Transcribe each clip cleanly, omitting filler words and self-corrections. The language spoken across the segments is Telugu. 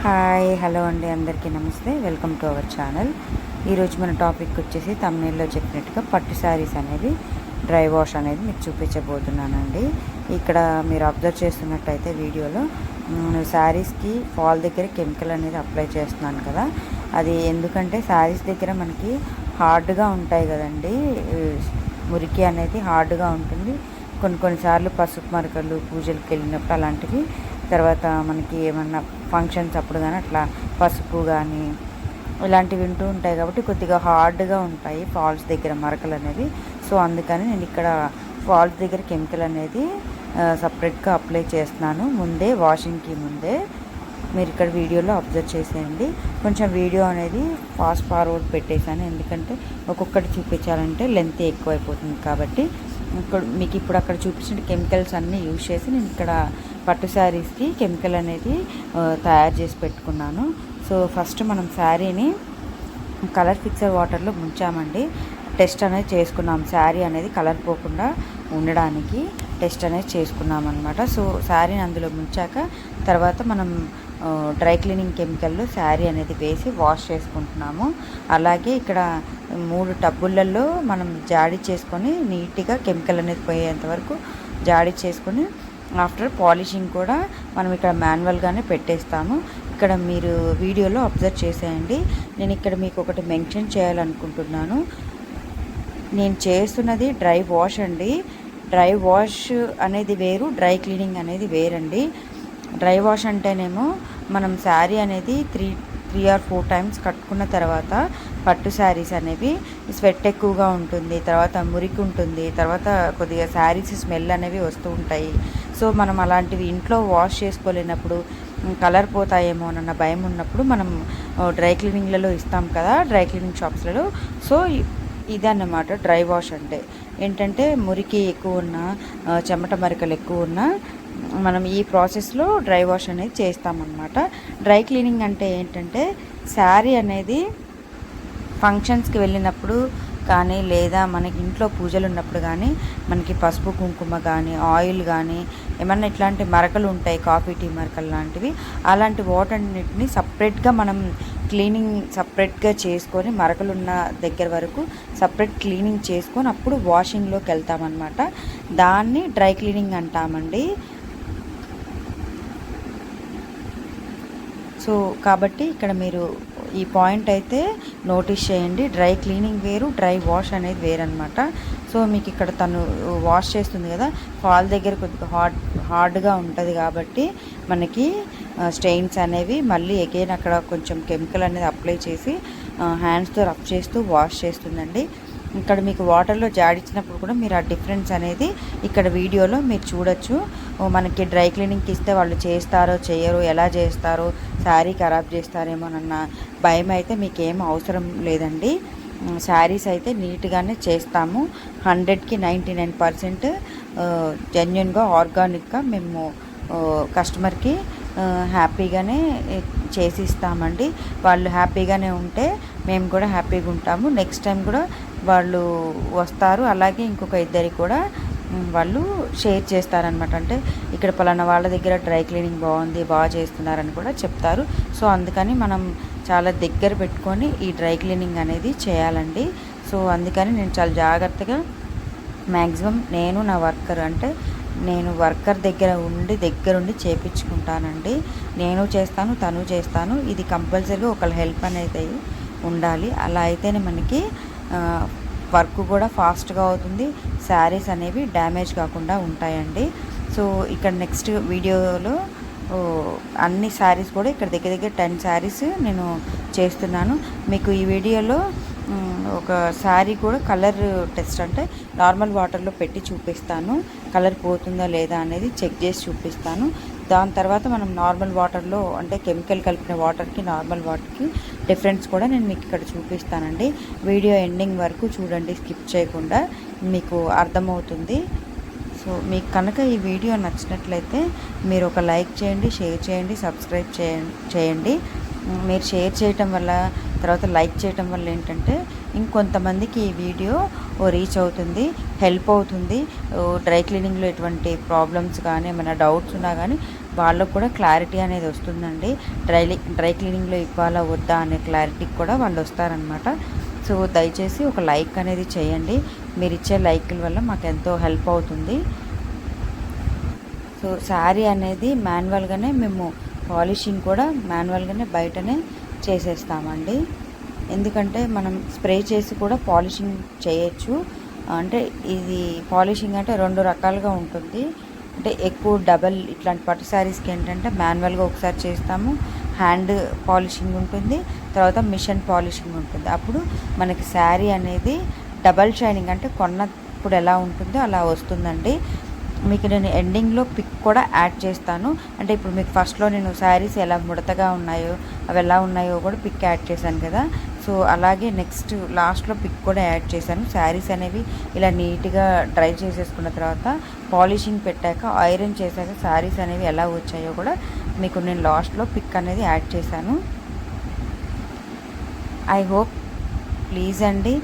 హాయ్ హలో అండి, అందరికీ నమస్తే. Welcome to our channel. ఈరోజు మన టాపిక్ వచ్చేసి తమ్నేల్లో చెప్పినట్టుగా పట్టు శారీస్ అనేది డ్రై వాష్ అనేది మీకు చూపించబోతున్నానండి. ఇక్కడ మీరు అబ్జర్వ్ చేస్తున్నట్టయితే వీడియోలో శారీస్కి ఫాల్ దగ్గర కెమికల్ అనేది అప్లై చేస్తున్నాను కదా. అది ఎందుకంటే శారీస్ దగ్గర మనకి హార్డ్గా ఉంటాయి కదండి, మురికి అనేది హార్డ్గా ఉంటుంది. కొన్నిసార్లు పసుపు మరకలు పూజలకు వెళ్ళినప్పుడు అలాంటివి, తర్వాత మనకి ఏమన్నా ఫంక్షన్స్ అప్పుడు కానీ అట్లా పసుపు కానీ ఇలాంటివి వింటూ ఉంటాయి కాబట్టి కొద్దిగా హార్డ్గా ఉంటాయి ఫాల్స్ దగ్గర మరకలు అనేవి. సో అందుకని నేను ఇక్కడ ఫాల్స్ దగ్గర కెమికల్ అనేది సపరేట్గా అప్లై చేస్తున్నాను ముందే, వాషింగ్కి ముందే. మీరు ఇక్కడ వీడియోలో అబ్జర్వ్ చేసేయండి. కొంచెం వీడియో అనేది ఫాస్ట్ ఫార్వర్డ్ పెట్టేశాను, ఎందుకంటే ఒక్కొక్కటి చూపించాలంటే లెంత్ ఎక్కువైపోతుంది కాబట్టి. మీకు ఇప్పుడు అక్కడ చూపించిన కెమికల్స్ అన్నీ యూజ్ చేసి నేను ఇక్కడ పట్టు శారీస్కి కెమికల్ అనేది తయారు చేసి పెట్టుకున్నాను. సో ఫస్ట్ మనం శారీని కలర్ ఫిక్సర్ వాటర్లో ముంచామండి. టెస్ట్ అనేది చేసుకున్నాం, శారీ అనేది కలర్ పోకుండా ఉండడానికి టెస్ట్ అనేది చేసుకున్నాం అనమాట. సో శారీని అందులో ముంచాక తర్వాత మనం డ్రై క్లీనింగ్ కెమికల్లో శారీ అనేది వేసి వాష్ చేసుకుంటున్నాము. అలాగే ఇక్కడ 3 టబ్బులలో మనం జాడీ చేసుకొని నీట్గా కెమికల్ అనేది పోయేంత వరకు జాడీ చేసుకొని ఆఫ్టర్ పాలిషింగ్ కూడా మనం ఇక్కడ మాన్యువల్గానే పెట్టేస్తాము. ఇక్కడ మీరు వీడియోలో అబ్జర్వ్ చేసేయండి. నేను ఇక్కడ మీకు ఒకటి మెన్షన్ చేయాలనుకుంటున్నాను. నేను చేస్తున్నది డ్రై వాష్ అండి. డ్రై వాష్ అనేది వేరు, డ్రై క్లీనింగ్ అనేది వేరండి. డ్రై వాష్ అంటేనేమో మనం శారీ అనేది 3 or 4 టైమ్స్ కట్టుకున్న తర్వాత పట్టు శారీస్ అనేవి స్వెట్ ఎక్కువగా ఉంటుంది, తర్వాత మురికి ఉంటుంది, తర్వాత కొద్దిగా శారీస్ స్మెల్ అనేవి వస్తూ ఉంటాయి. సో మనం అలాంటివి ఇంట్లో వాష్ చేసుకోలేనప్పుడు, కలర్ పోతాయేమో అన్న భయం ఉన్నప్పుడు మనం డ్రై క్లీనింగ్లలో ఇస్తాం కదా, డ్రై క్లీనింగ్ షాప్స్లలో. సో ఇదన్నమాట డ్రై వాష్ అంటే. ఏంటంటే మురికి ఎక్కువ ఉన్నా, చెమట మరకలు ఎక్కువ ఉన్నా మనం ఈ ప్రాసెస్లో డ్రై వాష్ అనేది చేస్తామన్నమాట. డ్రై క్లీనింగ్ అంటే ఏంటంటే శారీ అనేది ఫంక్షన్స్కి వెళ్ళినప్పుడు కానీ, లేదా మనకి ఇంట్లో పూజలు ఉన్నప్పుడు కానీ, మనకి పసుపు కుంకుమ కానీ, ఆయిల్ కానీ, ఏమన్నా ఇట్లాంటి మరకలు ఉంటాయి, కాఫీ టీ మరకలు లాంటివి, అలాంటి వాటన్నిటిని సపరేట్గా మనం క్లీనింగ్ సపరేట్గా చేసుకొని, మరకలున్న దగ్గర వరకు సపరేట్ క్లీనింగ్ చేసుకొని అప్పుడు వాషింగ్లోకి వెళ్తామన్నమాట. దాన్ని డ్రై క్లీనింగ్ అంటామండి. సో కాబట్టి ఇక్కడ మీరు ఈ పాయింట్ అయితే నోటీస్ చేయండి. డ్రై క్లీనింగ్ వేరు, డ్రై వాష్ అనేది వేరనమాట. సో మీకు ఇక్కడ తను వాష్ చేస్తుంది కదా, ఫాల్ దగ్గర కొద్దిగా హార్డ్గా ఉంటుంది కాబట్టి మనకి స్టెయిన్స్ అనేవి మళ్ళీ అగైన్ అక్కడ కొంచెం కెమికల్ అనేది అప్లై చేసి హ్యాండ్స్తో రబ్ చేస్తూ వాష్ చేస్తుందండి. ఇక్కడ మీకు వాటర్లో జాడించినప్పుడు కూడా మీరు ఆ డిఫరెన్స్ అనేది ఇక్కడ వీడియోలో మీరు చూడొచ్చు. మనకి డ్రై క్లీనింగ్కి ఇస్తే వాళ్ళు చేస్తారో చేయరో, ఎలా చేస్తారో, శారీ ఖరాబ్ చేస్తారేమోనన్న భయం అయితే మీకేం అవసరం లేదండి. శారీస్ అయితే నీట్గానే చేస్తాము. 100కి 99% జెన్యున్గా, ఆర్గానిక్గా మేము కస్టమర్కి హ్యాపీగానే చేసి ఇస్తామండి. వాళ్ళు హ్యాపీగానే ఉంటే మేము కూడా హ్యాపీగా ఉంటాము. నెక్స్ట్ టైం కూడా వాళ్ళు వస్తారు. అలాగే ఇంకొక ఇద్దరికి కూడా వాళ్ళు షేర్ చేస్తారనమాట. అంటే ఇక్కడ పలానా వాళ్ళ దగ్గర డ్రై క్లీనింగ్ బాగుంది, బాగా చేస్తున్నారని కూడా చెప్తారు. సో అందుకని మనం చాలా దగ్గర పెట్టుకొని ఈ డ్రై క్లీనింగ్ అనేది చేయాలండి. సో అందుకని నేను చాలా జాగ్రత్తగా మ్యాక్సిమం నేను నా వర్కర్, అంటే నేను వర్కర్ దగ్గరుండి చేపించుకుంటానండి. నేను చేస్తాను, తను చేస్తాను. ఇది కంపల్సరీగా ఒకళ్ళ హెల్ప్ అనేది ఉండాలి. అలా అయితేనే మనకి వర్క్ కూడా ఫాస్ట్గా అవుతుంది, శారీస్ అనేవి డ్యామేజ్ కాకుండా ఉంటాయండి. సో ఇక్కడ నెక్స్ట్ వీడియోలో అన్ని శారీస్ కూడా ఇక్కడ దగ్గర 10 శారీస్ నేను చేస్తున్నాను. మీకు ఈ వీడియోలో ఒక శారీ కూడా కలర్ టెస్ట్, అంటే నార్మల్ వాటర్లో పెట్టి చూపిస్తాను, కలర్ పోతుందా లేదా అనేది చెక్ చేసి చూపిస్తాను. దాని తర్వాత మనం నార్మల్ వాటర్లో, అంటే కెమికల్ కలిపిన వాటర్కి నార్మల్ వాటర్కి డిఫరెన్స్ కూడా నేను మీకు ఇక్కడ చూపిస్తానండి. వీడియో ఎండింగ్ వరకు చూడండి, స్కిప్ చేయకుండా, మీకు అర్థమవుతుంది. సో మీకు కనుక ఈ వీడియో నచ్చినట్లయితే మీరు ఒక లైక్ చేయండి, షేర్ చేయండి, సబ్స్క్రైబ్ చేయండి. మీరు షేర్ చేయటం వల్ల, తర్వాత లైక్ చేయటం వల్ల ఏంటంటే ఇంకొంతమందికి ఈ వీడియో రీచ్ అవుతుంది, హెల్ప్ అవుతుంది. డ్రై క్లీనింగ్లో ఎటువంటి ప్రాబ్లమ్స్ కానీ ఏమైనా డౌట్స్ ఉన్నా కానీ వాళ్ళకు కూడా క్లారిటీ అనేది వస్తుందండి. డ్రై క్లీనింగ్లో ఇవ్వాలా వద్దా అనే క్లారిటీకి కూడా వాళ్ళు వస్తారనమాట. సో దయచేసి ఒక లైక్ అనేది చేయండి. మీరు ఇచ్చే లైక్ల వల్ల మాకు ఎంతో హెల్ప్ అవుతుంది. సో శారీ అనేది మాన్యువల్గానే మేము పాలిషింగ్ కూడా మాన్యువల్గానే బయటనే చేసేస్తామండి. ఎందుకంటే మనం స్ప్రే చేసి కూడా పాలిషింగ్ చేయొచ్చు. అంటే ఇది పాలిషింగ్ అంటే 2 రకాలుగా ఉంటుంది. అంటే ఎక్కువ డబల్ ఇట్లాంటి పట్టు శారీస్కి ఏంటంటే మాన్యువల్గా ఒకసారి చేస్తాము, హ్యాండ్ పాలిషింగ్ ఉంటుంది, తర్వాత మిషన్ పాలిషింగ్ ఉంటుంది. అప్పుడు మనకి శారీ అనేది డబల్ షైనింగ్ అంటే కొన్నప్పుడు ఎలా ఉంటుందో అలా వస్తుందండి. మీకు నేను ఎండింగ్లో పిక్ కూడా యాడ్ చేస్తాను. అంటే ఇప్పుడు మీకు ఫస్ట్లో నేను శారీస్ ఎలా ముడతగా ఉన్నాయో అవి ఎలా ఉన్నాయో కూడా పిక్ యాడ్ చేశాను కదా. సో అలాగే నెక్స్ట్ లాస్ట్లో పిక్ కూడా యాడ్ చేశాను. శారీస్ అనేవి ఇలా నీట్గా డ్రై చేసేసుకున్న తర్వాత పాలిషింగ్ పెట్టాక ఐరన్ చేశాక శారీస్ అనేవి ఎలా వచ్చాయో కూడా మీకు నేను లాస్ట్లో పిక్ అనేది యాడ్ చేశాను. ఐ హోప్ ప్లీజ్ అండి,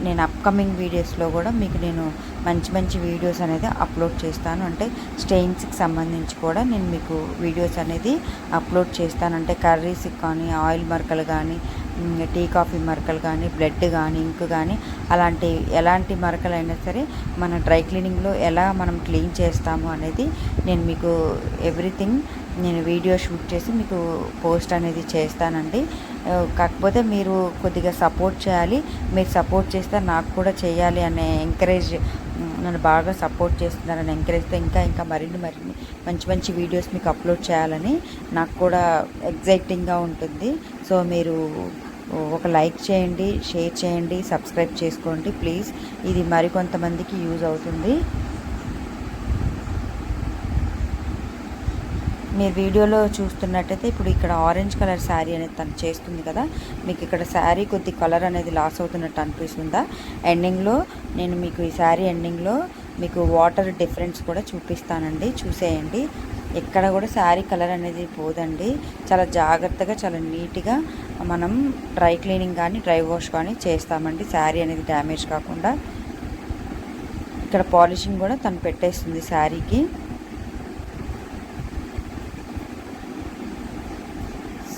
నేను అప్కమింగ్ వీడియోస్లో కూడా మీకు నేను మంచి వీడియోస్ అనేది అప్లోడ్ చేస్తాను. అంటే స్టెయిన్స్కి సంబంధించి కూడా నేను మీకు వీడియోస్ అనేది అప్లోడ్ చేస్తాను. అంటే కర్రీస్కి కానీ, ఆయిల్ మరకలు కానీ, టీ కాఫీ మరకలు కానీ, బ్లడ్ కానీ, ఇంక్ కానీ ఎలాంటి మరకలైనా సరే మన డ్రై క్లీనింగ్లో ఎలా మనం క్లీన్ చేస్తాము అనేది నేను మీకు ఎవ్రీథింగ్ నేను వీడియో షూట్ చేసి మీకు పోస్ట్ అనేది చేస్తానండి. కాకపోతే మీరు కొద్దిగా సపోర్ట్ చేయాలి. మీరు సపోర్ట్ చేస్తే నాకు కూడా చేయాలి అనే నన్ను బాగా సపోర్ట్ చేస్తున్నారని ఎంకరేజ్తో ఇంకా మరిన్ని మంచి వీడియోస్ మీకు అప్లోడ్ చేయాలని నాకు కూడా ఎగ్జైటింగ్గా ఉంటుంది. సో మీరు ఒక లైక్ చేయండి, షేర్ చేయండి, సబ్స్క్రైబ్ చేసుకోండి ప్లీజ్. ఇది మరికొంతమందికి యూజ్ అవుతుంది. మీరు వీడియోలో చూస్తున్నట్టయితే ఇప్పుడు ఇక్కడ ఆరెంజ్ కలర్ శారీ అనేది తను చేస్తుంది కదా, మీకు ఇక్కడ శారీ కొద్ది కలర్ అనేది లాస్ అవుతున్నట్టు అనిపిస్తుందా? ఎండింగ్లో నేను మీకు ఈ శారీ ఎండింగ్లో మీకు వాటర్ డిఫరెన్స్ కూడా చూపిస్తానండి, చూసేయండి. ఎక్కడ కూడా శారీ కలర్ అనేది పోదండి. చాలా జాగ్రత్తగా చాలా నీట్గా మనం డ్రై క్లీనింగ్ కానీ డ్రై వాష్ కానీ చేస్తామండి, శారీ అనేది డ్యామేజ్ కాకుండా. ఇక్కడ పాలిషింగ్ కూడా తను పెట్టేస్తుంది శారీకి.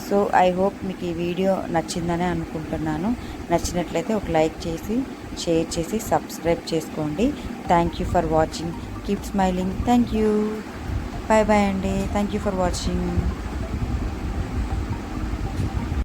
సో ఐ హోప్ మీకు ఈ వీడియో నచ్చిందనే అనుకుంటున్నాను. నచ్చినట్లయితే ఒక లైక్ చేసి, షేర్ చేసి, సబ్స్క్రైబ్ చేసుకోండి. Thank you for watching. Keep smiling. Thank you. Bye అండి. Thank you for watching.